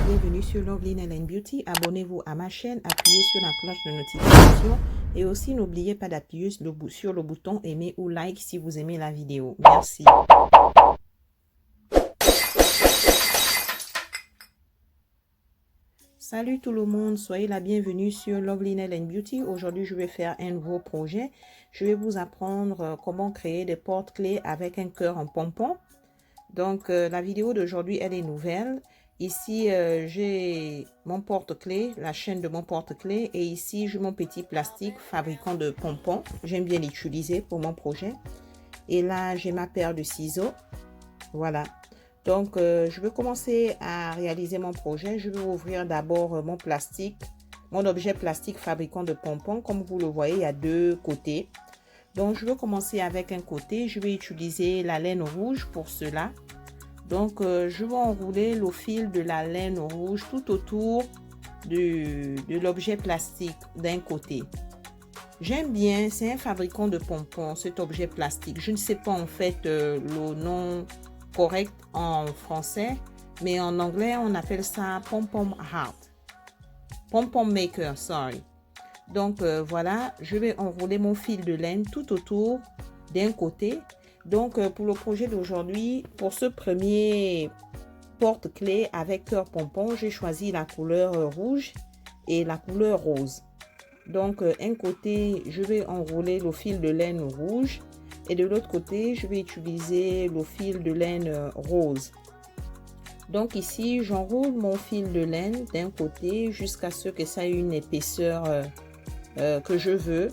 bienvenue sur Loveline Ellen Beauty. Abonnez-vous à ma chaîne, appuyez sur la cloche de notification et aussi n'oubliez pas d'appuyer sur le bouton aimer ou like si vous aimez la vidéo. Merci. Salut tout le monde, soyez la bienvenue sur Loveline Ellen Beauty. Aujourd'hui, je vais faire un nouveau projet. Je vais vous apprendre comment créer des porte-clés avec un cœur en pompon. Donc, la vidéo d'aujourd'hui, elle est nouvelle. Ici, j'ai mon porte-clés, la chaîne de mon porte-clés. Et ici, j'ai mon petit plastique fabricant de pompons. J'aime bien l'utiliser pour mon projet. Et là, j'ai ma paire de ciseaux. Voilà. Donc, je vais commencer à réaliser mon projet. Je vais ouvrir d'abord mon plastique, mon objet plastique fabricant de pompons. Comme vous le voyez, il y a deux côtés. Donc, je vais commencer avec un côté. Je vais utiliser la laine rouge pour cela. Donc, je vais enrouler le fil de la laine rouge tout autour de l'objet plastique d'un côté. J'aime bien, c'est un fabricant de pompons, cet objet plastique. Je ne sais pas en fait le nom correct en français, mais en anglais, on appelle ça Pom-Pom Heart. Pom-Pom Maker, sorry. Donc, voilà, je vais enrouler mon fil de laine tout autour d'un côté. Donc, pour le projet d'aujourd'hui, pour ce premier porte-clés avec cœur pompon, j'ai choisi la couleur rouge et la couleur rose. Donc, un côté, je vais enrouler le fil de laine rouge et de l'autre côté, je vais utiliser le fil de laine rose. Donc ici, j'enroule mon fil de laine d'un côté jusqu'à ce que ça ait une épaisseur que je veux.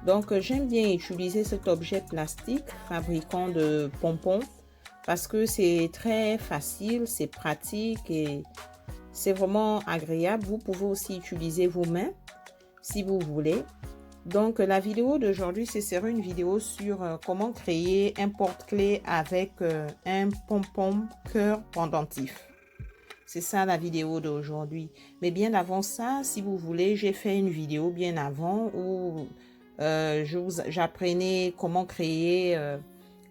Donc, j'aime bien utiliser cet objet plastique fabricant de pompons parce que c'est très facile, c'est pratique et c'est vraiment agréable. Vous pouvez aussi utiliser vos mains si vous voulez. Donc, la vidéo d'aujourd'hui, ce sera une vidéo sur comment créer un porte-clés avec un pompon cœur pendentif. C'est ça la vidéo d'aujourd'hui. Mais bien avant ça, si vous voulez, j'ai fait une vidéo bien avant où j'apprenais comment créer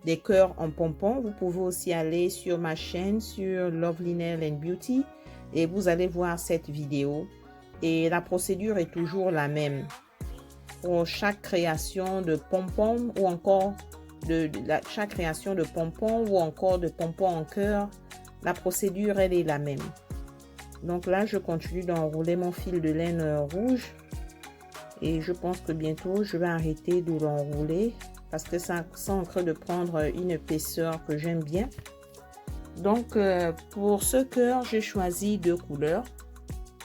des cœurs en pompon. Vous pouvez aussi aller sur ma chaîne, sur Loveline Ellen Beauty, et vous allez voir cette vidéo. Et la procédure est toujours la même. Pour chaque création de pompons ou encore chaque création de pompons ou encore de pompons en cœur, la procédure elle est la même. Donc là, je continue d'enrouler mon fil de laine rouge et je pense que bientôt je vais arrêter de l'enrouler parce que ça est en train de prendre une épaisseur que j'aime bien. Donc pour ce cœur, j'ai choisi deux couleurs,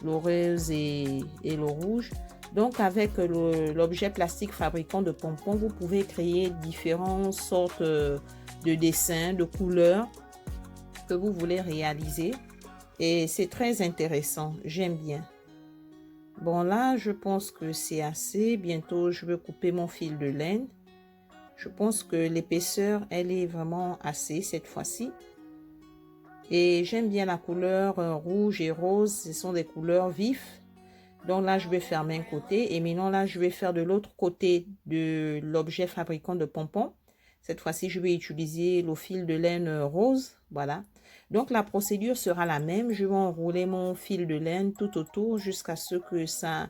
le rose et le rouge. Donc, avec l'objet plastique fabricant de pompons, vous pouvez créer différentes sortes de dessins, de couleurs que vous voulez réaliser. Et c'est très intéressant. J'aime bien. Bon, là, je pense que c'est assez. Bientôt, je vais couper mon fil de laine. Je pense que l'épaisseur, elle est vraiment assez cette fois-ci. Et j'aime bien la couleur rouge et rose. Ce sont des couleurs vives. Donc là, je vais fermer un côté et maintenant là, je vais faire de l'autre côté de l'objet fabricant de pompons. Cette fois-ci, je vais utiliser le fil de laine rose. Voilà. Donc la procédure sera la même. Je vais enrouler mon fil de laine tout autour jusqu'à ce que ça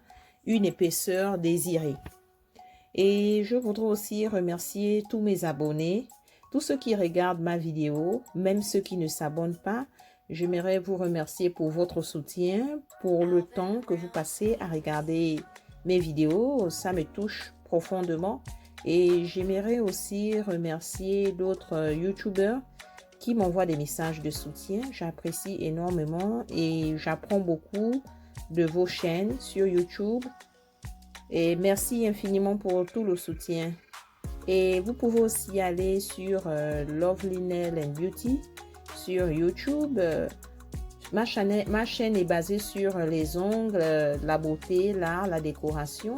ait une épaisseur désirée. Et je voudrais aussi remercier tous mes abonnés, tous ceux qui regardent ma vidéo, même ceux qui ne s'abonnent pas. J'aimerais vous remercier pour votre soutien, pour le temps que vous passez à regarder mes vidéos. Ça me touche profondément. Et j'aimerais aussi remercier d'autres YouTubers qui m'envoient des messages de soutien. J'apprécie énormément et j'apprends beaucoup de vos chaînes sur YouTube. Et merci infiniment pour tout le soutien. Et vous pouvez aussi aller sur Loveline Ellen Beauty. Sur YouTube, ma chaîne est basée sur les ongles, la beauté, l'art, la décoration.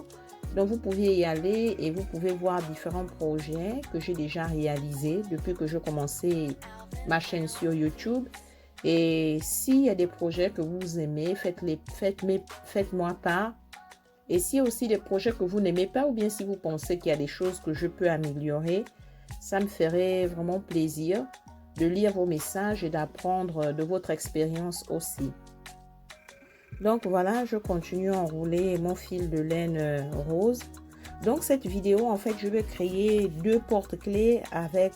Donc, vous pouvez y aller et vous pouvez voir différents projets que j'ai déjà réalisés depuis que j'ai commencé ma chaîne sur YouTube. Et s'il y a des projets que vous aimez, faites-moi part. Et s'il y a aussi des projets que vous n'aimez pas ou bien si vous pensez qu'il y a des choses que je peux améliorer, ça me ferait vraiment plaisir de lire vos messages et d'apprendre de votre expérience aussi. Donc voilà, je continue à enrouler mon fil de laine rose. Donc cette vidéo, en fait, je vais créer 2 porte-clés avec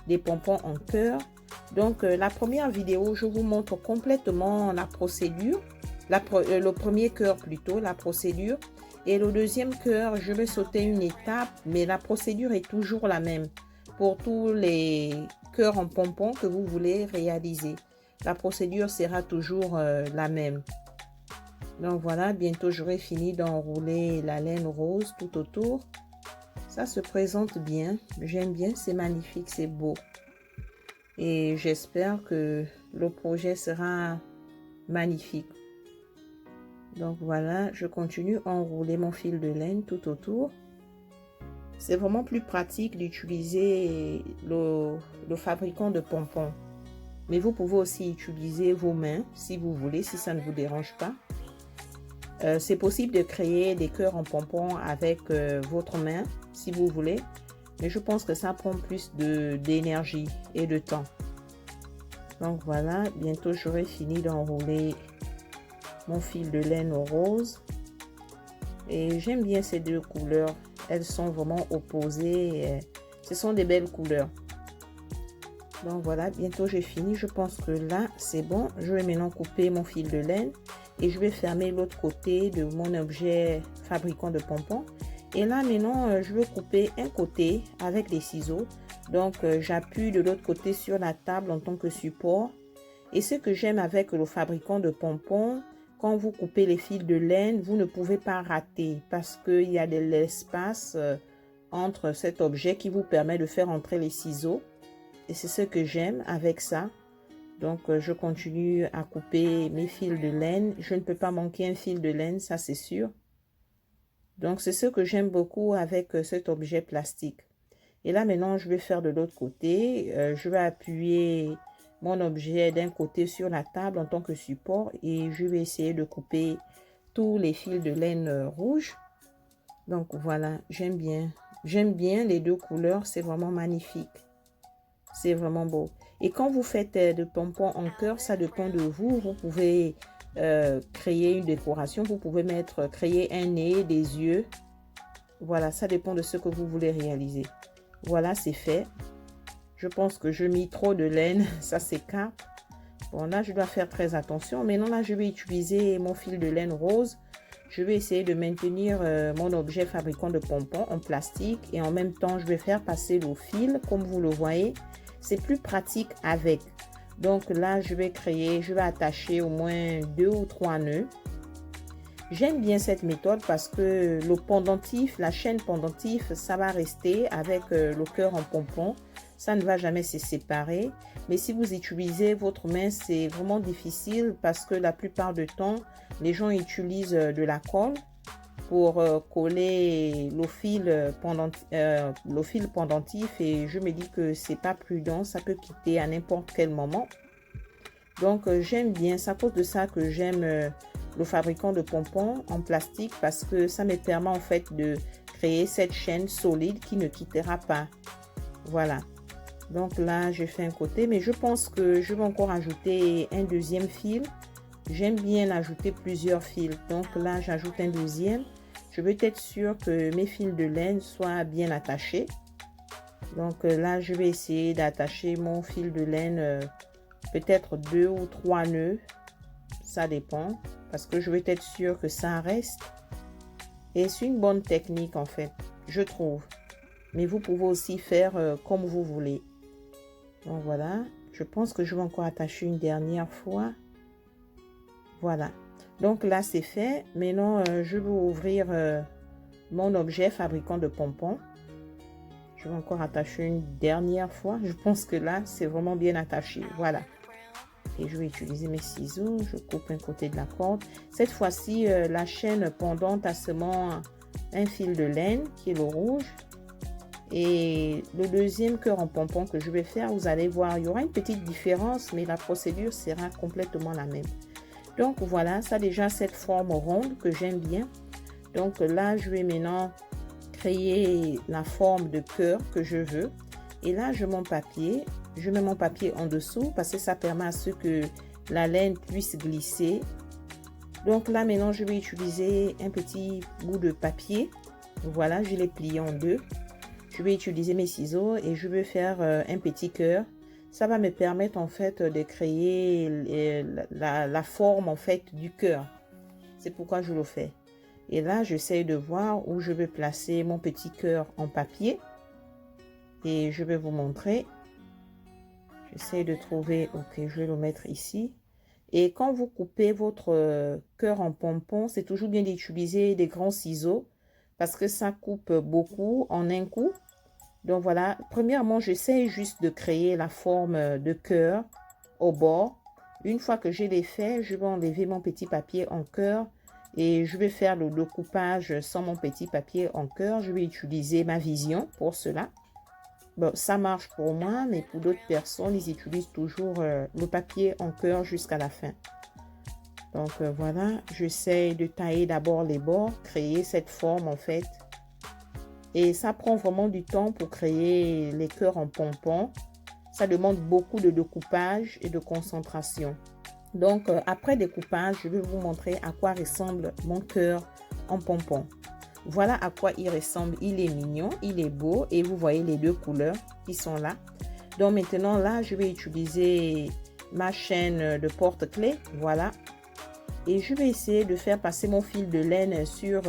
des pompons en cœur. Donc la première vidéo, je vous montre complètement la procédure, le premier cœur plutôt, la procédure. Et le deuxième cœur, je vais sauter une étape, mais la procédure est toujours la même pour tous les cœurs en pompons que vous voulez réaliser. La procédure sera toujours la même. Donc voilà, bientôt j'aurai fini d'enrouler la laine rose tout autour. Ça se présente bien, j'aime bien, c'est magnifique, c'est beau. Et j'espère que le projet sera magnifique. Donc voilà, je continue à enrouler mon fil de laine tout autour. C'est vraiment plus pratique d'utiliser le fabricant de pompons. Mais vous pouvez aussi utiliser vos mains si vous voulez, si ça ne vous dérange pas. C'est possible de créer des cœurs en pompons avec votre main si vous voulez. Mais je pense que ça prend plus d'énergie et de temps. Donc voilà, bientôt j'aurai fini d'enrouler mon fil de laine rose. Et j'aime bien ces 2 couleurs. Elles sont vraiment opposées. Ce sont des belles couleurs. Donc voilà, bientôt j'ai fini. Je pense que là, c'est bon. Je vais maintenant couper mon fil de laine. Et je vais fermer l'autre côté de mon objet fabricant de pompons. Et là, maintenant, je vais couper un côté avec des ciseaux. Donc, j'appuie de l'autre côté sur la table en tant que support. Et ce que j'aime avec le fabricant de pompons, quand vous coupez les fils de laine, vous ne pouvez pas rater parce qu'il y a de l'espace entre cet objet qui vous permet de faire entrer les ciseaux. Et c'est ce que j'aime avec ça. Donc, je continue à couper mes fils de laine. Je ne peux pas manquer un fil de laine, ça c'est sûr. Donc, c'est ce que j'aime beaucoup avec cet objet plastique. Et là, maintenant, je vais faire de l'autre côté. Je vais appuyer mon objet d'un côté sur la table en tant que support. Et je vais essayer de couper tous les fils de laine rouge. Donc, voilà, j'aime bien. J'aime bien les 2 couleurs, c'est vraiment magnifique. C'est vraiment beau. Et quand vous faites des pompons en cœur, ça dépend de vous. Vous pouvez créer une décoration. Vous pouvez créer un nez, des yeux. Voilà, ça dépend de ce que vous voulez réaliser. Voilà, c'est fait. Je pense que je mis trop de laine. Ça s'écarte. Bon, là, je dois faire très attention. Maintenant, là, je vais utiliser mon fil de laine rose. Je vais essayer de maintenir mon objet fabricant de pompons en plastique. Et en même temps, je vais faire passer le fil, comme vous le voyez. C'est plus pratique avec. Donc là, je vais attacher au moins 2 ou 3 nœuds. J'aime bien cette méthode parce que le pendentif, la chaîne pendentif, ça va rester avec le cœur en pompon. Ça ne va jamais se séparer. Mais si vous utilisez votre main, c'est vraiment difficile parce que la plupart du temps, les gens utilisent de la colle pour coller le fil pendentif et je me dis que c'est pas prudent, ça peut quitter à n'importe quel moment. Donc j'aime bien, c'est à cause de ça que j'aime le fabricant de pompons en plastique parce que ça me permet en fait de créer cette chaîne solide qui ne quittera pas. Voilà. Donc là, j'ai fait un côté, mais je pense que je vais encore ajouter un deuxième fil. J'aime bien ajouter plusieurs fils. Donc là, j'ajoute un deuxième. Je veux être sûre que mes fils de laine soient bien attachés. Donc là, je vais essayer d'attacher mon fil de laine peut-être 2 ou 3 nœuds. Ça dépend. Parce que je veux être sûre que ça reste. Et c'est une bonne technique en fait, je trouve. Mais vous pouvez aussi faire comme vous voulez. Donc voilà. Je pense que je vais encore attacher une dernière fois. Voilà. Donc là, c'est fait. Maintenant, je vais ouvrir mon objet fabricant de pompons. Je vais encore attacher une dernière fois. Je pense que là, c'est vraiment bien attaché. Voilà. Et je vais utiliser mes ciseaux. Je coupe un côté de la corde. Cette fois-ci, la chaîne pendante a seulement un fil de laine qui est le rouge. Et le deuxième cœur en pompon que je vais faire, vous allez voir, il y aura une petite différence, mais la procédure sera complètement la même. Donc voilà, ça a déjà cette forme ronde que j'aime bien. Donc là, je vais maintenant créer la forme de cœur que je veux. Et là, je mets mon papier en dessous parce que ça permet à ce que la laine puisse glisser. Donc là, maintenant, je vais utiliser un petit bout de papier. Voilà, je l'ai plié en deux. Je vais utiliser mes ciseaux et je vais faire un petit cœur. Ça va me permettre en fait de créer la forme en fait du cœur. C'est pourquoi je le fais. Et là, j'essaie de voir où je vais placer mon petit cœur en papier. Et je vais vous montrer. J'essaie de trouver, ok, je vais le mettre ici. Et quand vous coupez votre cœur en pompon, c'est toujours bien d'utiliser des grands ciseaux parce que ça coupe beaucoup en un coup. Donc voilà, premièrement, j'essaie juste de créer la forme de cœur au bord. Une fois que j'ai les faits, je vais enlever mon petit papier en cœur et je vais faire le découpage sans mon petit papier en cœur. Je vais utiliser ma vision pour cela. Bon, ça marche pour moi, mais pour d'autres personnes, ils utilisent toujours le papier en cœur jusqu'à la fin. Donc voilà, j'essaie de tailler d'abord les bords, créer cette forme en fait. Et ça prend vraiment du temps pour créer les cœurs en pompon. Ça demande beaucoup de découpage et de concentration. Donc après découpage, je vais vous montrer à quoi ressemble mon cœur en pompon. Voilà à quoi il ressemble. Il est mignon, il est beau et vous voyez les deux couleurs qui sont là. Donc maintenant là, je vais utiliser ma chaîne de porte-clés. Voilà. Et je vais essayer de faire passer mon fil de laine sur,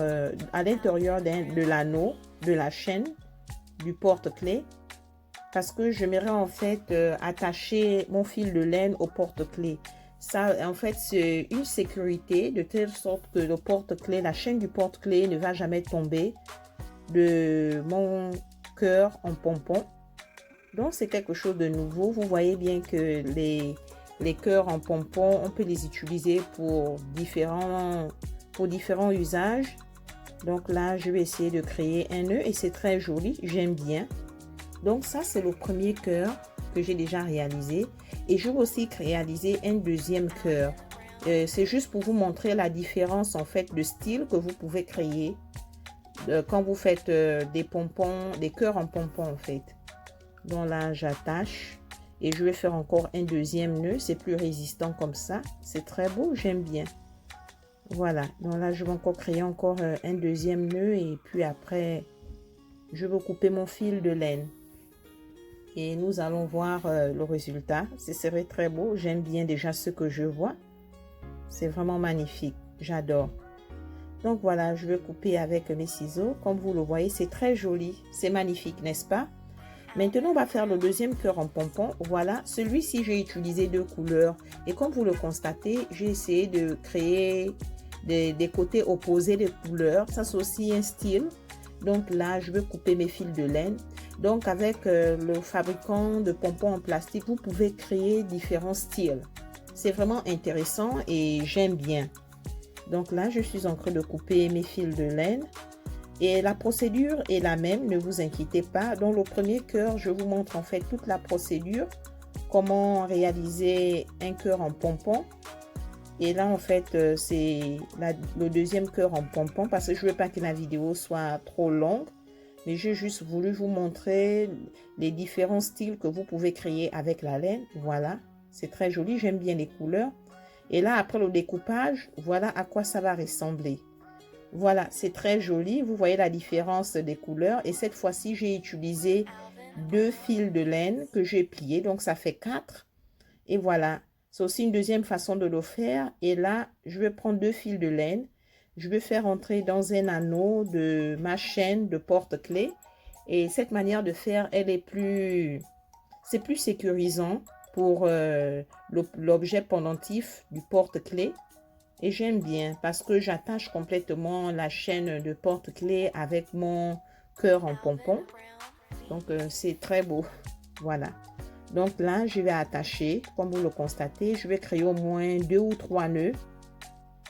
à l'intérieur de l'anneau de la chaîne du porte-clés. Parce que j'aimerais en fait attacher mon fil de laine au porte-clés. Ça, en fait, c'est une sécurité de telle sorte que le porte-clés, la chaîne du porte-clés ne va jamais tomber de mon cœur en pompon. Donc, c'est quelque chose de nouveau. Vous voyez bien que les cœurs en pompon, on peut les utiliser pour différents usages. Donc là, je vais essayer de créer un nœud et c'est très joli. J'aime bien. Donc ça, c'est le premier cœur que j'ai déjà réalisé. Et je vais aussi réaliser un deuxième cœur. C'est juste pour vous montrer la différence en fait de style que vous pouvez créer quand vous faites des pompons, des cœurs en pompon en fait. Donc là, j'attache et je vais faire encore un deuxième nœud. C'est plus résistant comme ça. C'est très beau, j'aime bien. Voilà, donc là, je vais encore créer encore un deuxième nœud et puis après, je vais couper mon fil de laine. Et nous allons voir le résultat. Ce serait très beau. J'aime bien déjà ce que je vois. C'est vraiment magnifique. J'adore. Donc voilà, je vais couper avec mes ciseaux. Comme vous le voyez, c'est très joli. C'est magnifique, n'est-ce pas? Maintenant, on va faire le deuxième cœur en pompon. Voilà, celui-ci, j'ai utilisé deux couleurs. Et comme vous le constatez, j'ai essayé de créer des côtés opposés des couleurs. Ça, c'est aussi un style. Donc là, je vais couper mes fils de laine. Donc avec le fabricant de pompons en plastique, vous pouvez créer différents styles. C'est vraiment intéressant et j'aime bien. Donc là, je suis en train de couper mes fils de laine. Et la procédure est la même, ne vous inquiétez pas. Dans le premier cœur, je vous montre en fait toute la procédure. Comment réaliser un cœur en pompon. Et là, en fait, c'est le deuxième cœur en pompon parce que je ne veux pas que la vidéo soit trop longue. Mais j'ai juste voulu vous montrer les différents styles que vous pouvez créer avec la laine. Voilà, c'est très joli. J'aime bien les couleurs. Et là, après le découpage, voilà à quoi ça va ressembler. Voilà, c'est très joli. Vous voyez la différence des couleurs. Et cette fois-ci, j'ai utilisé deux fils de laine que j'ai pliés. Donc, ça fait 4. Et voilà. C'est aussi une deuxième façon de le faire. Et là, je vais prendre deux fils de laine. Je vais faire entrer dans un anneau de ma chaîne de porte-clés. Et cette manière de faire, c'est plus sécurisant pour l'objet pendentif du porte-clés. Et j'aime bien parce que j'attache complètement la chaîne de porte-clés avec mon cœur en pompon. Donc, c'est très beau. Voilà. Donc là, je vais attacher, comme vous le constatez, je vais créer au moins 2 ou 3 nœuds.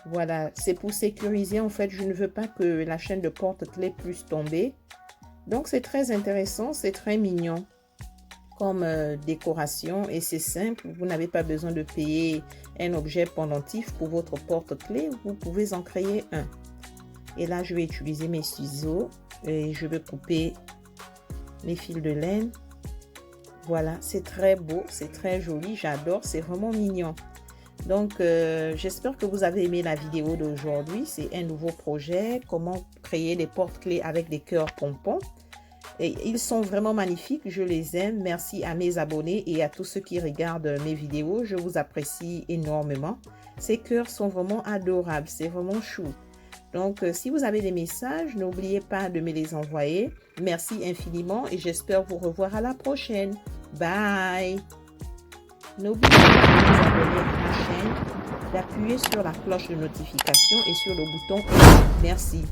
Voilà, c'est pour sécuriser. En fait, je ne veux pas que la chaîne de porte-clés puisse tomber. Donc, c'est très intéressant, c'est très mignon comme décoration et c'est simple. Vous n'avez pas besoin de payer un objet pendentif pour votre porte-clés. Vous pouvez en créer un. Et là, je vais utiliser mes ciseaux et je vais couper mes fils de laine. Voilà, c'est très beau, c'est très joli, j'adore, c'est vraiment mignon. Donc, j'espère que vous avez aimé la vidéo d'aujourd'hui. C'est un nouveau projet, comment créer des porte-clés avec des cœurs pompons. Et ils sont vraiment magnifiques, je les aime. Merci à mes abonnés et à tous ceux qui regardent mes vidéos. Je vous apprécie énormément. Ces cœurs sont vraiment adorables, c'est vraiment chou. Donc, si vous avez des messages, n'oubliez pas de me les envoyer. Merci infiniment et j'espère vous revoir à la prochaine. Bye! N'oubliez pas de vous abonner à ma chaîne, d'appuyer sur la cloche de notification et sur le bouton. Merci.